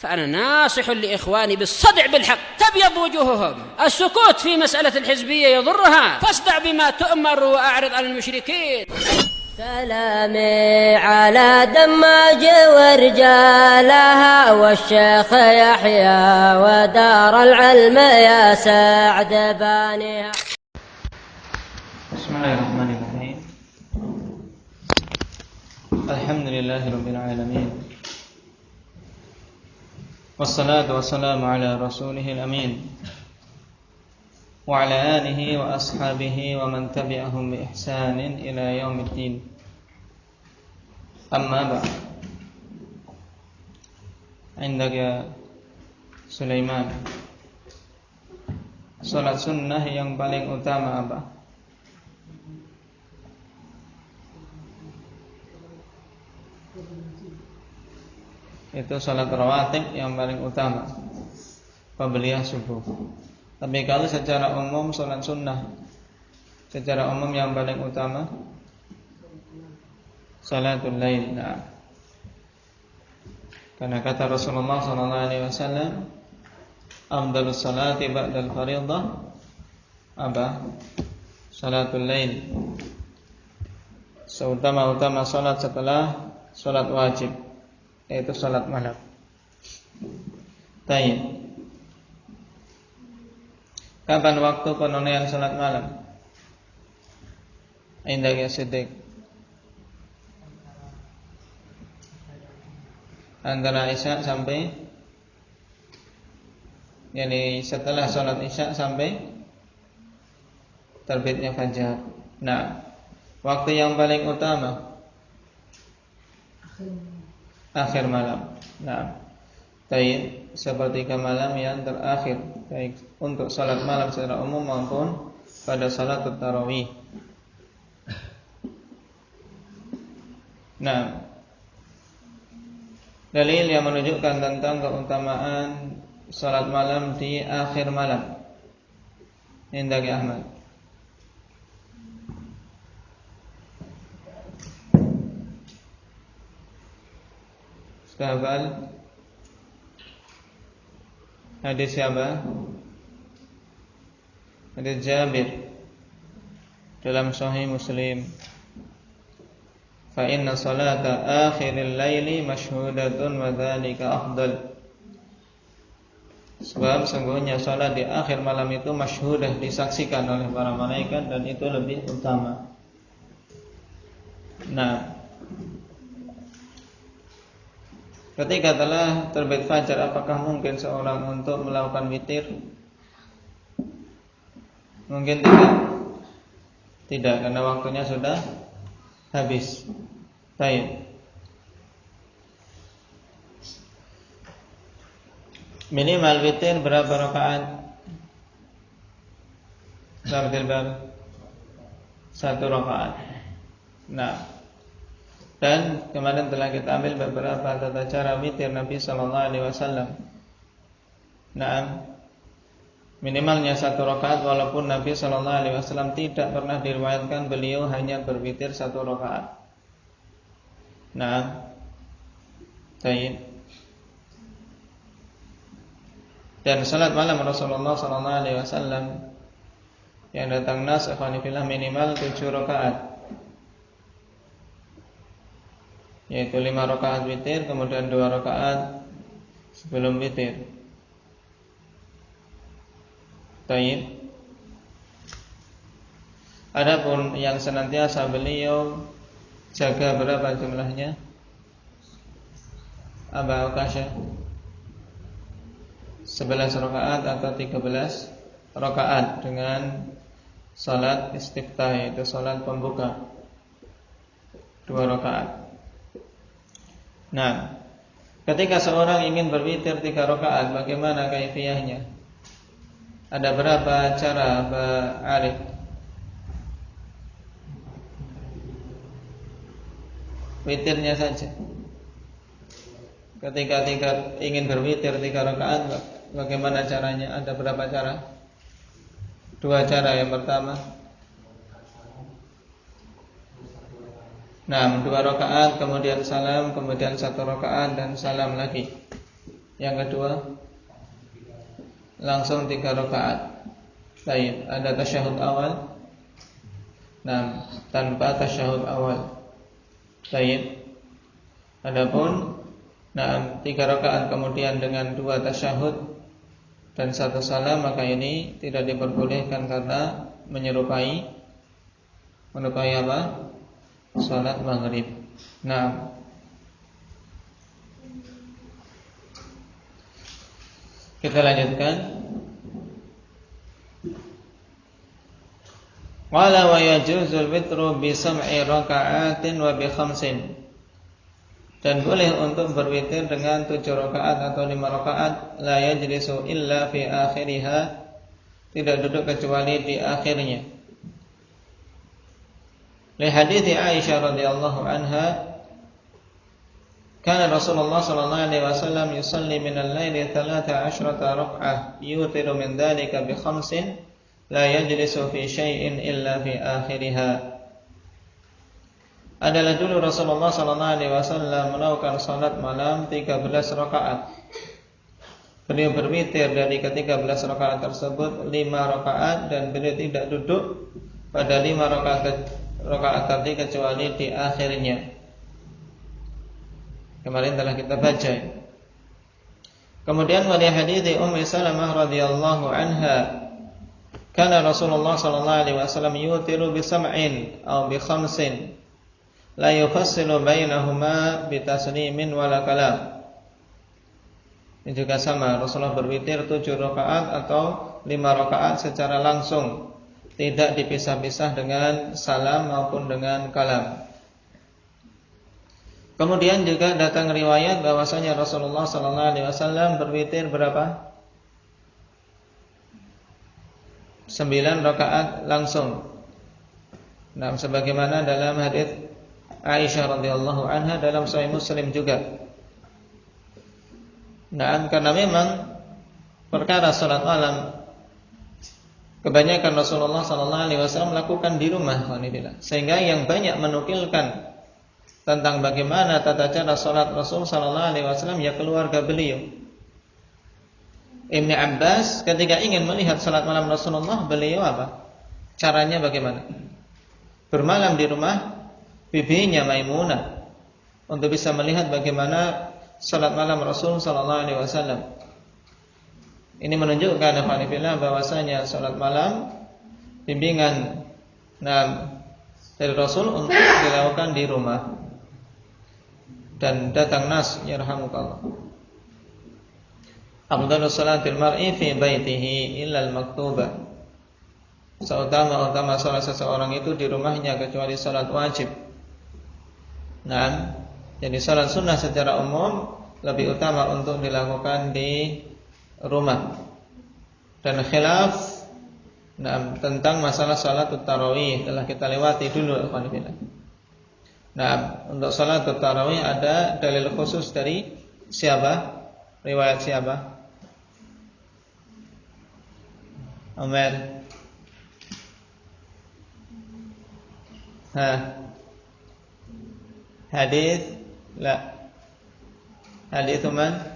فأنا ناصح لإخواني بالصدع بالحق تبيض وجوههم. السكوت في مسألة الحزبية يضرها، فاصدع بما تؤمر وأعرض عن المشركين. سلامي على دماج ورجالها والشيخ يحيى ودار العلم يا سعد بانيها. بسم الله الرحمن الرحيم. الحمد لله رب العالمين، والصلاة والسلام على رسوله الأمين وعلى آله وأصحابه ومن تبعهم بإحسان إلى يوم الدين. أما بعد. عندك يا Sulaiman, salat sunnah yang paling utama apa? Itu salat rawatib yang paling utama, qabliyah subuh. Tapi kalau secara umum salat sunnah, secara umum yang paling utama salatul lail. Nah, karena kata Rasulullah SAW, afdalus salati ba'dal fariḍah apa? Salatul lail. Seutama-utama salat setelah salat wajib, yaitu salat malam. Baik. Kapan waktu penunaian salat malam? Indah ya Siddiq. Antara Isya sampai, yakni setelah salat Isya sampai terbitnya fajar. Nah, waktu yang paling utama akhir malam. Nah, baik, sepertiga malam yang terakhir, baik untuk salat malam secara umum maupun pada salat tarawih. Nah, dalil yang menunjukkan tentang keutamaan salat malam di akhir malam. Indaki Ahmad. Sahabat hadis siapa? Hadis Jabir dalam Sahih Muslim. Fa inna salata akhiril laili mashhudatun wa dzalika afdal. Sebab sungguhnya salat di akhir malam itu masyhudah, disaksikan oleh para malaikat, dan itu lebih utama. Nah, ketika telah terbit fajar, apakah mungkin seorang untuk melakukan witir? Mungkin tidak. Tidak, karena waktunya sudah habis. Baik. Minimal witir berapa rakaat? Witir berapa? 1 rakaat. Nah, dan kemarin telah kita ambil beberapa tata cara witir Nabi sallallahu alaihi wasallam. Nah, minimalnya 1 rakaat, walaupun Nabi sallallahu alaihi wasallam tidak pernah diriwayatkan beliau hanya berwitir 1 rakaat. Nah, baik. Dan salat malam Rasulullah sallallahu alaihi wasallam yang datang nas ikhwani fillah minimal 7 rakaat. Yaitu 5 rakaat witir, kemudian 2 rakaat sebelum witir. Baik. Adapun yang senantiasa beliau jaga berapa jumlahnya? Aba Ukasha 11 rakaat atau 13 rakaat dengan salat istiftah, yaitu salat pembuka 2 rakaat. Nah, ketika seorang ingin berwitir 3 rakaat, bagaimana kaifiyahnya? Ada berapa cara, Pak Arif? Witirnya saja. Ketika ingin berwitir 3 rakaat, bagaimana caranya? Ada berapa cara? 2 cara. Yang pertama, 2 rakaat, kemudian salam, kemudian 1 rakaat dan salam lagi. Yang kedua langsung 3 rakaat. Baik, ada tasyahud awal. Nah, tanpa tasyahud awal. Baik. Adapun 3 rakaat kemudian dengan 2 tasyahud dan 1 salam, maka ini tidak diperbolehkan karena menyerupai apa? Salat maghrib. Nah, kita lanjutkan. Qala wa yajuzul witru bi sam'i raka'atin wa bi khamsin. Dan boleh untuk berwitir dengan 7 rakaat atau 5 rakaat. La yajlisu illa fi akhiriha, tidak duduk kecuali di akhirnya. Li hadithi Aisyah radhiyallahu anha, kana Rasulullah sallallahu alaihi wasallam yusalli min al-laili 13 rak'ah yutiru min dhalika bi khamsin la yajlisu fi syai'in illa fi akhiriha. Adalah dulu Rasulullah sallallahu alaihi wasallam melakukan salat malam 13 rakaat. Beliau berwitir dari ke-13 rakaat tersebut 5 rakaat dan beliau tidak duduk pada 5 rakaat tadi kecuali di akhirnya. Kemarin telah kita baca. Kemudian wali hadits Ummu Salamah radhiyallahu anha, kana Rasulullah sallallahu alaihi wasallam yutiru bi sam'in aw bi khamsin la yufassilu bainahuma bi taslimin wala kalam. Ini juga sama, Rasulullah berwitir 7 rakaat atau 5 rakaat secara langsung, tidak dipisah-pisah dengan salam maupun dengan kalam. Kemudian juga datang riwayat bahwasanya Rasulullah sallallahu alaihi wasallam berwitir berapa? 9 rakaat langsung. Nah, sebagaimana dalam hadis Aisyah radhiyallahu anha dalam Sahih Muslim juga. Nah, karena memang perkara salat malam kebanyakan Rasulullah sallallahu alaihi wasallam lakukan di rumah, sehingga yang banyak menukilkan tentang bagaimana tata cara salat Rasul sallallahu alaihi wasallam ya keluarga beliau. Ibnu Abbas ketika ingin melihat salat malam Rasulullah, beliau apa? Caranya bagaimana? Bermalam di rumah bibinya Maimunah untuk bisa melihat bagaimana salat malam Rasul sallallahu alaihi wasallam. Ini menunjukkan bahwasanya salat malam bimbingan dari Rasul untuk dilakukan di rumah. Dan datang nas yarhamukallah, afdhalus salatil mar'i fi baitihi illa al-maktubah. Seutama-utama salat seseorang itu di rumahnya kecuali salat wajib. Nah, jadi salat sunnah secara umum lebih utama untuk dilakukan di rumah. Dan khilaf tentang masalah salat tarawih telah kita lewati dulu. Nah, untuk salat tarawih ada dalil khusus dari siapa? Riwayat siapa? Umar. Hadis la. Hadis man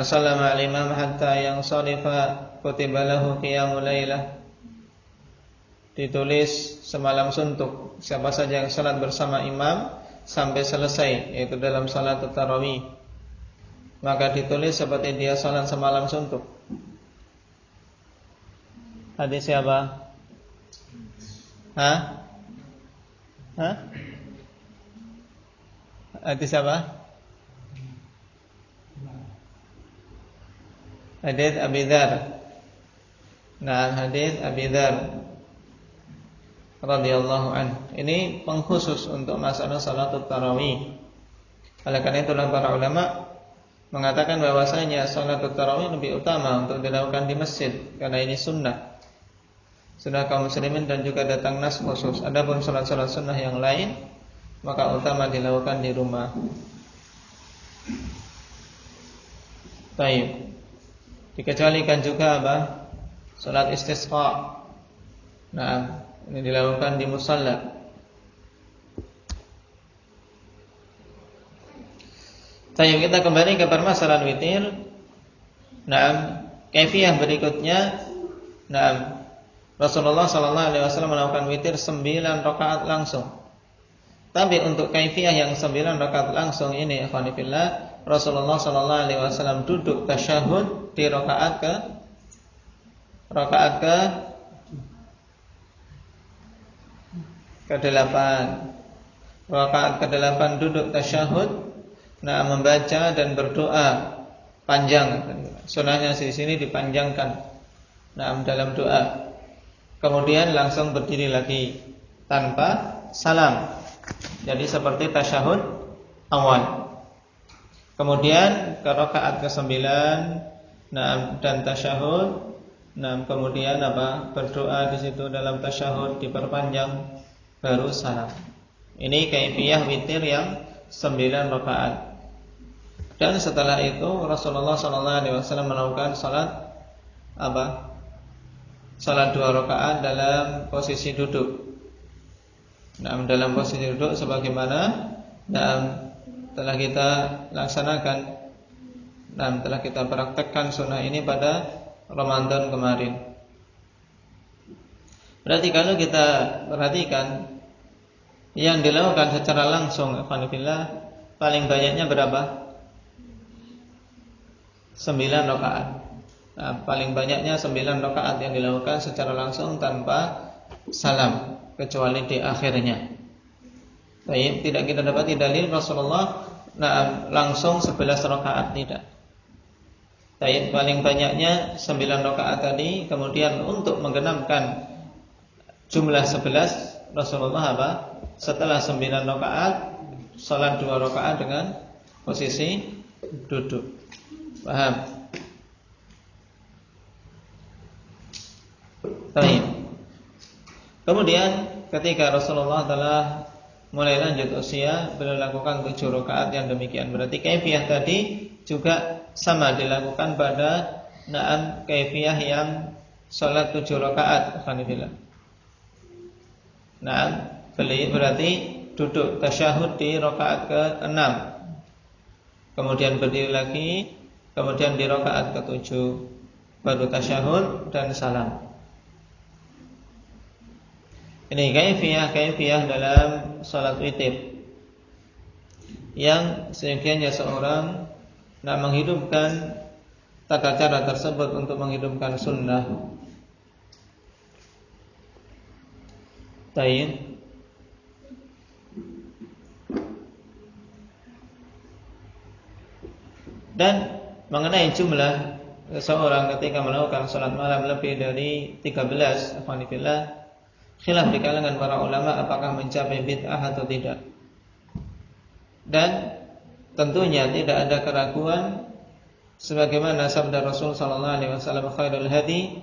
sallama al-imam hatta yansarifa kutiba lahu qiyamul lailah. Ditulis semalam suntuk siapa saja yang salat bersama imam sampai selesai, yaitu dalam salat tarawih, maka ditulis seperti dia salat semalam suntuk. Hadis siapa? Hadis siapa? Hadis Abi Dzar. Nah, hadis Abi Dzar radhiyallahu anhu. Ini pengkhusus untuk masalah salatul tarawih. Oleh karena itulah para ulama mengatakan bahwasanya salatul tarawih lebih utama untuk dilakukan di masjid karena ini sunnah. Sunnah kaum muslimin dan juga datang nas khusus. Adapun salat-salat sunnah yang lain maka utama dilakukan di rumah. Baik. Dikecualikan juga apa? Salat istisqa. Nah, ini dilakukan di musalla. Tayyib, kita kembali ke permasalahan witir. Nah, kaifiyah berikutnya. Nah, Rasulullah SAW melakukan witir 9 rakaat langsung. Tapi untuk kaifiyah yang 9 rakaat langsung ini, ikhwan fillah, Rasulullah SAW duduk tasyahud di rakaat ke-8. Rakaat ke-8 duduk tasyahud. Nah, membaca dan berdoa panjang. Sunahnya di sini dipanjangkan. Nah, dalam doa. Kemudian langsung berdiri lagi tanpa salam. Jadi seperti tasyahud awal. Kemudian ke rakaat ke-9, nah, dan tasyahud. Nah, kemudian berdoa di situ dalam tasyahud diperpanjang, baru salam. Ini kaifiyah witir yang 9 rakaat. Dan setelah itu Rasulullah SAW melakukan salat salat 2 rakaat dalam posisi duduk. Nah, dalam posisi duduk sebagaimana telah kita laksanakan, telah kita praktekkan sunnah ini pada Ramadan kemarin. Berarti kalau kita perhatikan yang dilakukan secara langsung, alhamdulillah, paling banyaknya berapa? 9 rakaat. Nah, paling banyaknya 9 rakaat yang dilakukan secara langsung tanpa salam, kecuali di akhirnya. Baik, tidak kita dapati dalil Rasulullah langsung 11 rakaat, tidak. Baik, paling banyaknya 9 rakaat tadi. Kemudian untuk menggenapkan jumlah 11, Rasulullah setelah 9 rakaat salat 2 rakaat dengan posisi duduk. Paham? Baik. Kemudian ketika Rasulullah telah mulai lanjut usia, beliau lakukan 7 rakaat yang demikian. Berarti kaifiyah tadi juga sama dilakukan pada kaifiyah yang salat 7 rakaat. Alhamdulillah. Beliau berarti duduk tasyahud di rakaat ke-6. Kemudian berdiri lagi. Kemudian di rakaat ke-7 baru tasyahud dan salam. Ini kaifiyah dalam salat witir yang seyogianya seorang menghidupkan tata cara tersebut untuk menghidupkan sunnah. Tayyib. Dan mengenai jumlah seseorang ketika melakukan salat malam lebih dari 13, alhamdulillah, khilaf di kalangan para ulama apakah mencapai bid'ah atau tidak. Dan tentunya tidak ada keraguan sebagaimana sabda Rasul sallallahu alaihi wasallam, khairul hadi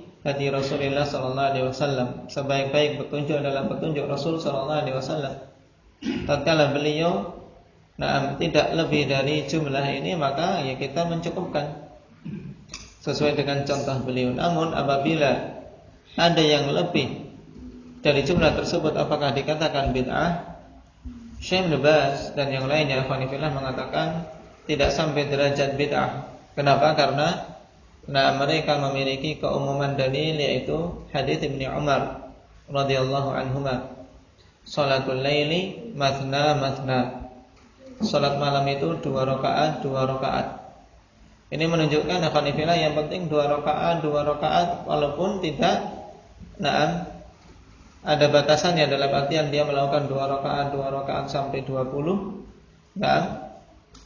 Rasulullah sallallahu alaihi wasallam. Sebaik-baik petunjuk adalah petunjuk Rasul sallallahu alaihi wasallam. Tatkala beliau tidak lebih dari jumlah ini, maka ya kita mencukupkan sesuai dengan contoh beliau. Namun apabila ada yang lebih dari jumlah tersebut, apakah dikatakan bid'ah? Syekh Ibnu Baz dan yang lainnya alhamdulillah mengatakan tidak sampai derajat bid'ah. Kenapa? Karena mereka memiliki keumuman dalil, yaitu hadits Ibnu Umar radhiyallahu anhuma, salatul laili mathna mathna. Salat malam itu 2 rakaat. Ini menunjukkan alhamdulillah yang penting 2 rakaat walaupun tidak ada batasannya, dalam artian dia melakukan 2 rakaat sampai 20.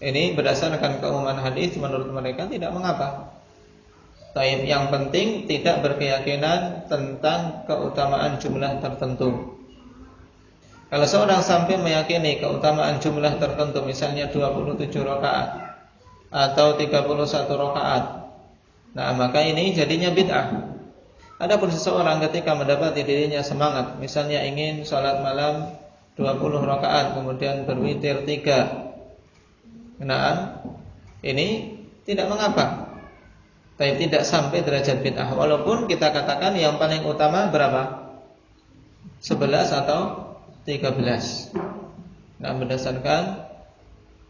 Ini berdasarkan keumuman hadis, menurut mereka tidak mengapa. Tapi yang penting tidak berkeyakinan tentang keutamaan jumlah tertentu. Kalau seorang sampai meyakini keutamaan jumlah tertentu, misalnya 27 rakaat atau 31 rakaat, maka ini jadinya bid'ah. Adapun seseorang ketika mendapati dirinya semangat, misalnya ingin salat malam 20 rakaat kemudian berwitir 3, ini tidak mengapa. Tapi tidak sampai derajat bid'ah. Walaupun kita katakan yang paling utama berapa? 11 atau 13. Berdasarkan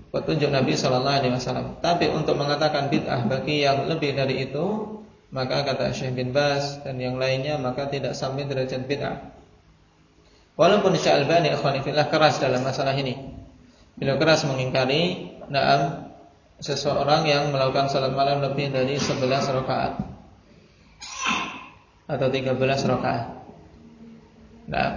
petunjuk Nabi sallallahu alaihi wasallam. Tapi untuk mengatakan bid'ah bagi yang lebih dari itu, maka kata Syekh bin Baz dan yang lainnya, maka tidak sampai derajat bid'ah. Walaupun Syekh Albani ikhwani fillah keras dalam masalah ini. Beliau keras mengingkari seseorang yang melakukan salat malam lebih dari 11 rakaat atau 13 rakaat. Nah,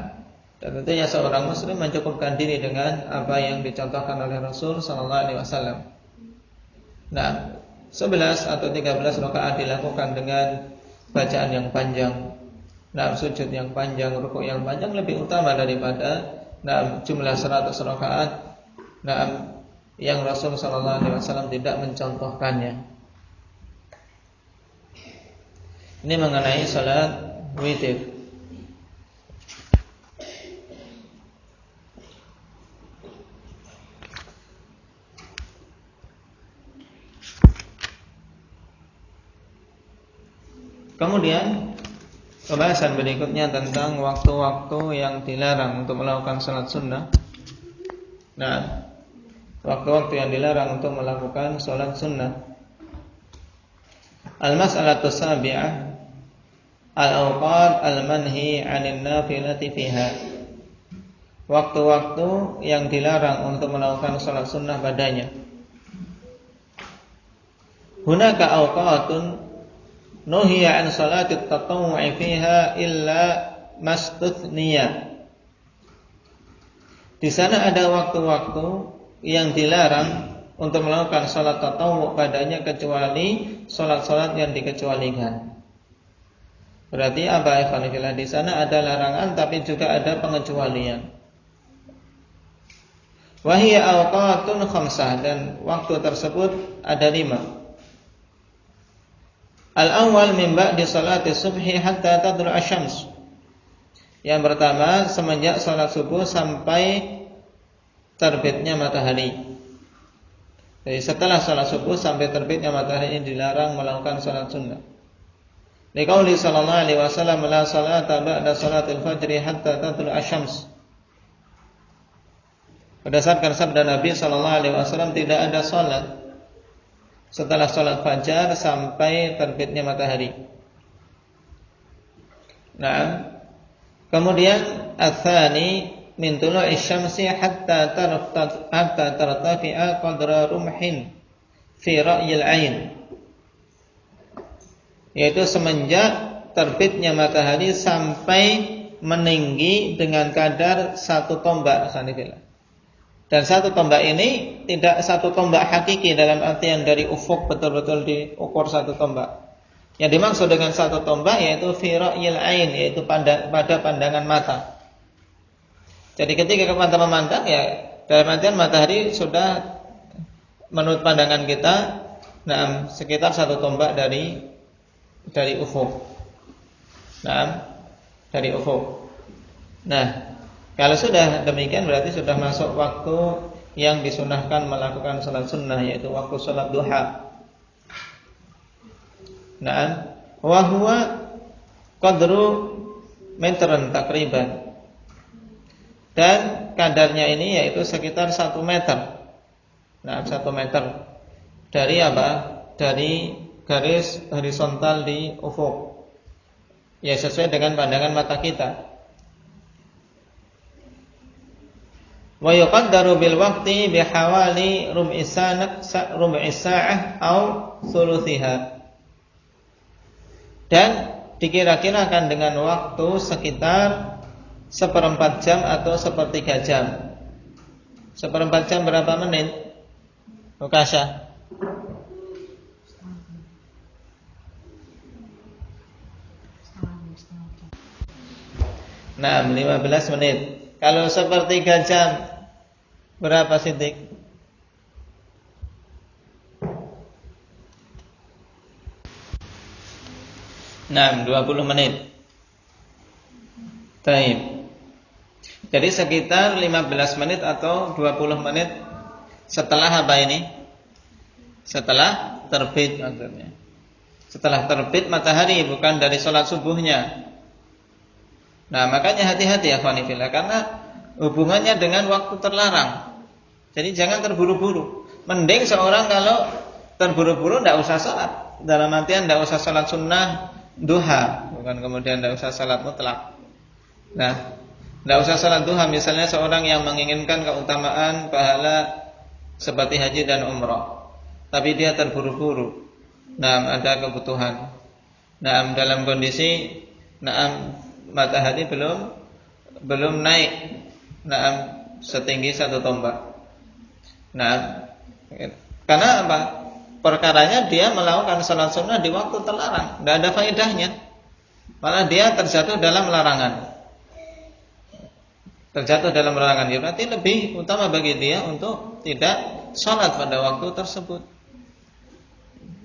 dan tentunya seorang muslim mencukupkan diri dengan apa yang dicontohkan oleh Rasul sallallahu alaihi wasallam. Nah, 11 atau 13 rakaat dilakukan dengan bacaan yang panjang, sujud yang panjang, rukuk yang panjang lebih utama daripada jumlah 100 rakaat yang Rasul sallallahu alaihi wasallam tidak mencontohkannya. Ini mengenai salat witir. Kemudian pembahasan berikutnya tentang waktu-waktu yang dilarang untuk melakukan salat sunnah. Nah, waktu-waktu yang dilarang untuk melakukan salat sunnah. Al-mas'alatu sabi'ah al-awqat al-manhi 'anil nafilati fiha. Waktu-waktu yang dilarang untuk melakukan salat sunnah padanya. Hunaka awqatun nuhiya an salatit tatawwu'i fiha illa mastuthniya. Di sana ada waktu-waktu yang dilarang untuk melakukan salat tatawwu' padanya kecuali salat-salat yang dikecualikan. Berarti apa ikhwan fillah? Di sana ada larangan tapi juga ada pengecualian. Wa hiya awqatun khamsah, dan waktu tersebut ada 5. Al-awwal min ba'di salati subhi hatta tadlu asy-syams. Yang pertama semenjak salat subuh sampai terbitnya matahari. Jadi setelah salat subuh sampai terbitnya matahari ini dilarang melakukan salat sunnah. Liqauli sallallahu alaihi wasallam la salata ba'da salatil fajri hatta tadlu asy-syams. Berdasarkan sabda Nabi sallallahu alaihi wasallam, tidak ada salat setelah salat fajar sampai terbitnya matahari. Nah, kemudian ats-tsani min tulu'i syamsi hatta tartafi'a qadra rumhin fi ra'yil 'ain. Yaitu semenjak terbitnya matahari sampai meninggi dengan kadar 1 tombak sanifillah. Dan 1 tombak ini tidak 1 tombak hakiki dalam artian dari ufuk betul-betul diukur 1 tombak. Yang dimaksud dengan 1 tombak yaitu fi ra'yil 'ain, yaitu pada pandangan mata. Jadi ketika mata memandang, ya dalam artian matahari sudah menurut pandangan kita sekitar 1 tombak dari ufuk. Dari ufuk. Nah, kalau sudah demikian berarti sudah masuk waktu yang disunahkan melakukan salat sunnah, yaitu waktu salat duha. Wa huwa qadru metran takriban. Dan kadarnya ini yaitu sekitar 1 meter. 1 meter dari apa? Dari garis horizontal di ufuk. Ya sesuai dengan pandangan mata kita. Wa yuqaddaru bil waqti bihawali rub'i sa'ah aw thuluthiha. Dan dikira-kirakan dengan waktu sekitar 1/4 jam atau 1/3 jam. 1/4 jam berapa menit? Ukasha. Nah, 15 menit. Kalau 1/3 jam berapa Siddiq? Nah, 20 menit. Baik. Jadi sekitar 15 menit atau 20 menit setelah apa ini? Setelah terbit maksudnya. Setelah terbit matahari, bukan dari sholat subuhnya. Nah, makanya hati-hati ya akhwani fillah, karena hubungannya dengan waktu terlarang. Jadi jangan terburu-buru. Mending seorang kalau terburu-buru tidak usah salat. Dalam artian tidak usah salat sunnah duha, bukan kemudian tidak usah salat mutlak. Nah, tidak usah salat duha. Misalnya seorang yang menginginkan keutamaan pahala seperti haji dan umrah, tapi dia terburu-buru. Nah, ada kebutuhan. Nah, dalam kondisi matahari belum naik. Nah, setinggi 1 tombak. Nah, karena apa? Perkaranya dia melakukan salat sunnah di waktu terlarang, tidak ada faedahnya. Malah dia terjatuh dalam larangan. Ya, berarti lebih utama bagi dia untuk tidak salat pada waktu tersebut.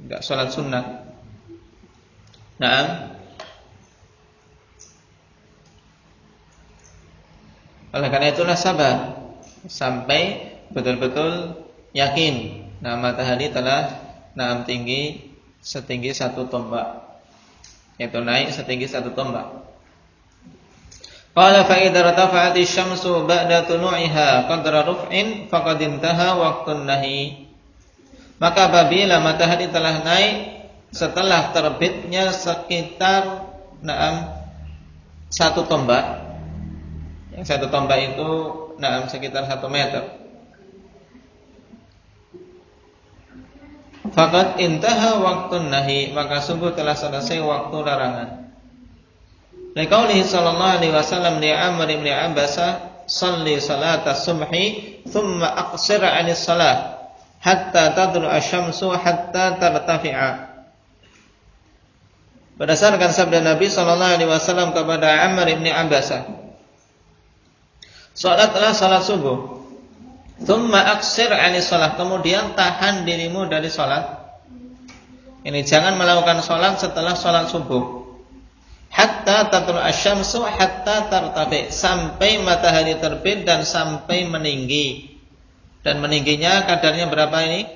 Tidak salat sunnah. Nah, oleh karena itulah sabar sampai betul-betul yakin matahari telah tinggi setinggi 1 tombak, yaitu naik setinggi 1 tombak. Qala fa idza ratafa'ati syamsu ba'da tulu'iha qadra ruf'in faqad intaha waqtun nahi. Maka apabila matahari telah naik setelah terbitnya sekitar 1 tombak. Yang 1 tombak itu sekitar 1 meter. Faqad intaha waqtun nahi, maka sungguh telah selesai waktu larangan. Liqaulihi sallallahu alaihi wasallam li Amr bin Abbas, "Shalli salata subhi, thumma aqsir 'anis salah hatta tadlu asy-syamsu hatta tartafi'a." Berdasarkan sabda Nabi sallallahu alaihi wasallam kepada Amr bin Abbas, salatlah salat subuh, thumma aqsir 'anis salat, kemudian tahan dirimu dari salat. Ini jangan melakukan salat setelah salat subuh. Hatta tatlu asy-syamsu hatta tartafi, sampai matahari terbit dan sampai meninggi. Dan meningginya kadarnya berapa ini?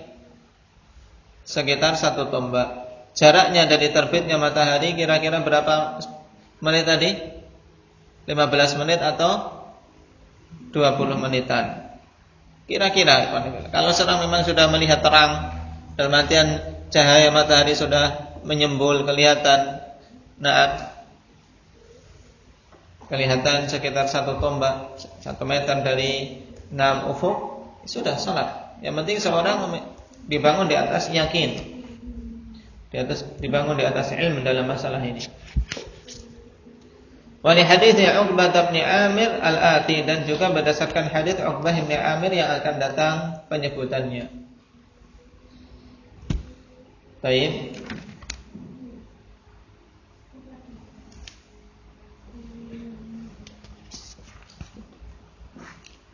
Sekitar 1 tombak. Jaraknya dari terbitnya matahari kira-kira berapa menit tadi? 15 menit atau 20 menitan. Kira-kira kalau seorang memang sudah melihat terang, dalam artian cahaya matahari sudah menyembul kelihatan, kelihatan sekitar 1 tombak, 1 meter dari ufuk, sudah salat. Yang penting seorang dibangun di atas yakin, dibangun di atas ilmu dalam masalah ini. Wa li hadits Uqbah bin Amir al-ati, dan juga berdasarkan hadits Uqbah bin Amir yang akan datang penyebutannya. Baik.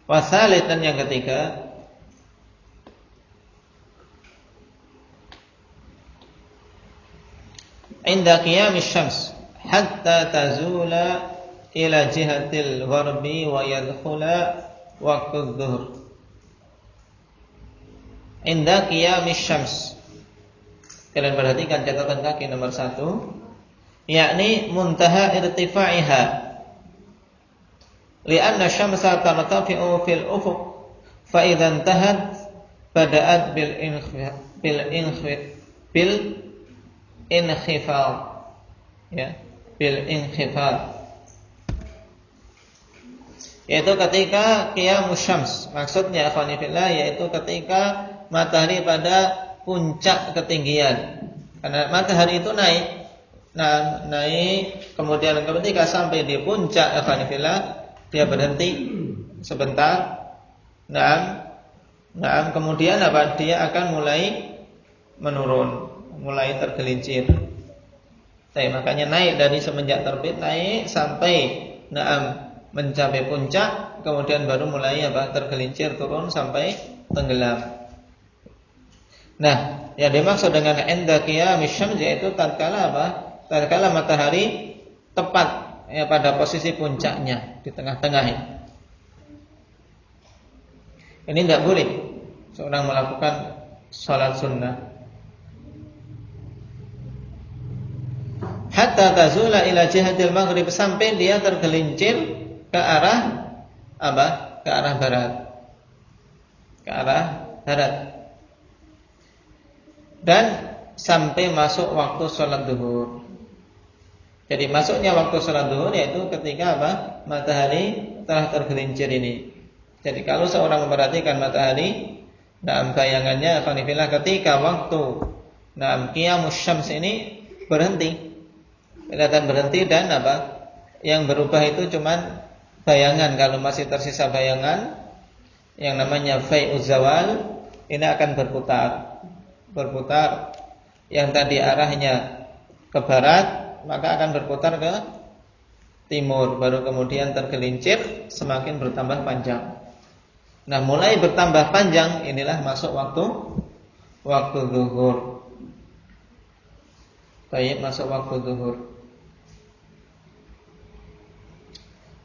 Wasalit, dan yang ketiga, inda qiyamis syams hatta tazula ila jihatil gharbi wa yadkhula waqtu dhuhr. Inda qiyamis syams, kalian perhatikan catatan kaki nomor 1, yakni muntaha irtifa'iha, li'anna syamsa tartafi'u fil ufuq, fa idza intahat bada'at bil inkhifad, ya, bil inkhifad, yaitu ketika qiyamus syams. Maksudnya akhwani fillah, yaitu ketika matahari pada puncak ketinggian. Karena matahari itu naik, kemudian ketika sampai di puncak akhwani fillah, dia berhenti sebentar. Kemudian apa? Dia akan mulai menurun, mulai tergelincir. Makanya naik dari semenjak terbit, naik sampai mencapai puncak, kemudian baru mulai tergelincir turun sampai tenggelam. Nah, yang dimaksud dengan inda qiyamis syams yaitu tatkala tatkala matahari tepat pada posisi puncaknya, di tengah-tengah. Ini tidak boleh seorang melakukan salat sunnah. Hatta tazula ila jihatil maghrib, sampai dia tergelincir ke arah Ke arah barat. dan sampai masuk waktu sholat zuhur. Jadi masuknya waktu sholat zuhur yaitu ketika apa? Matahari telah tergelincir ini. Jadi kalau seorang memperhatikan matahari, bayangannya afanifillah ketika waktu qiyamus syams ini berhenti, kelihatan berhenti, dan apa? Yang berubah itu cuman bayangan. Kalau masih tersisa bayangan, yang namanya fai'uz zawal, ini akan berputar. Yang tadi arahnya ke barat, maka akan berputar ke timur, baru kemudian tergelincir semakin bertambah panjang. Nah, mulai bertambah panjang inilah masuk waktu zuhur. Baik, masuk waktu zuhur.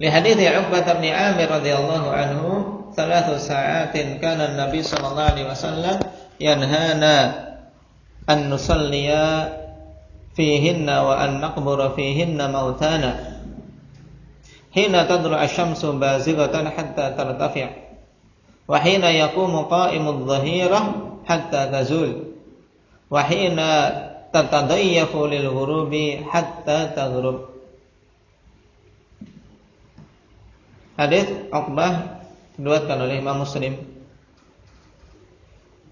Li hadits Uqbah bin Amir radhiyallahu anhu, 3 sa'atin kana an-nabi sallallahu alaihi wasallam yanhana an nusalliya fihinna wa an naqbura fihinna mautana hina tadlu asy-syamsu bazighatan hatta tartafi' wa hina yaqumu qa'imu adh-dhahirah hatta tazul wa hina tatadayyafu lil ghurubi hatta taghrub. Hadis Uqbah diriwayatkan oleh Imam Muslim.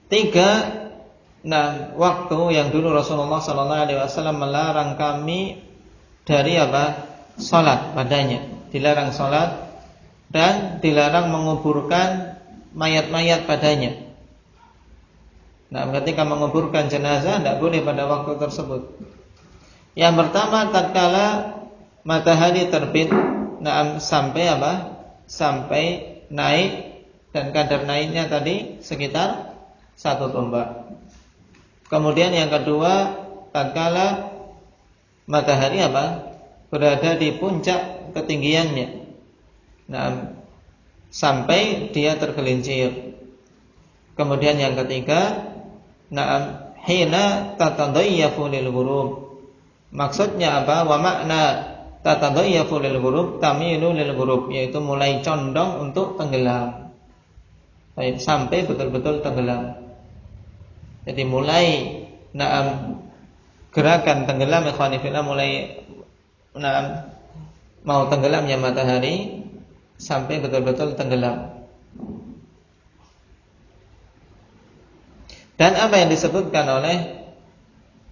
3 waktu yang dulu Rasulullah sallallahu alaihi wasallam melarang kami dari apa? Salat padanya. Dilarang salat dan dilarang menguburkan mayat-mayat padanya. Ketika menguburkan jenazah tidak boleh pada waktu tersebut. Yang pertama, tatkala matahari terbit, sampai apa? Sampai naik, dan kadar naiknya tadi sekitar 1 tombak. Kemudian yang kedua, tatkala matahari apa? Berada di puncak ketinggiannya. Sampai dia tergelincir. Kemudian yang ketiga, hina tatadayyafu lil ghurub. Maksudnya apa? Wa makna tatadayyafu lil ghurub tamilu lil ghurub, yaitu mulai condong untuk tenggelam. Baik, sampai betul-betul tenggelam. Jadi mulai gerakan tenggelam ikhwani fillah, mulai mau tenggelamnya matahari sampai betul-betul tenggelam. Dan apa yang disebutkan oleh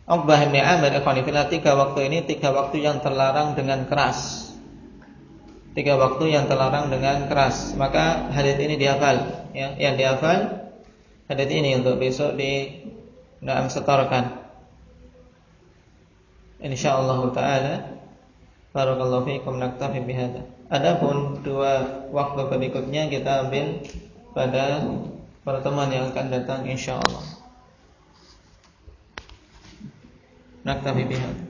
Uqbah bin Amir ikhwani fillah, 3 waktu ini 3 waktu yang terlarang dengan keras. 3 waktu yang terlarang dengan keras. Maka hadis ini dihafal, ya, yang dihafal hadis ini untuk besok setorkan. Insyaallah taala. Barakallahu fiikum, naktafi bihadza. Adapun 2 waktu berikutnya kita ambil pada pertemuan yang akan datang insyaallah. Naktafi bihadza.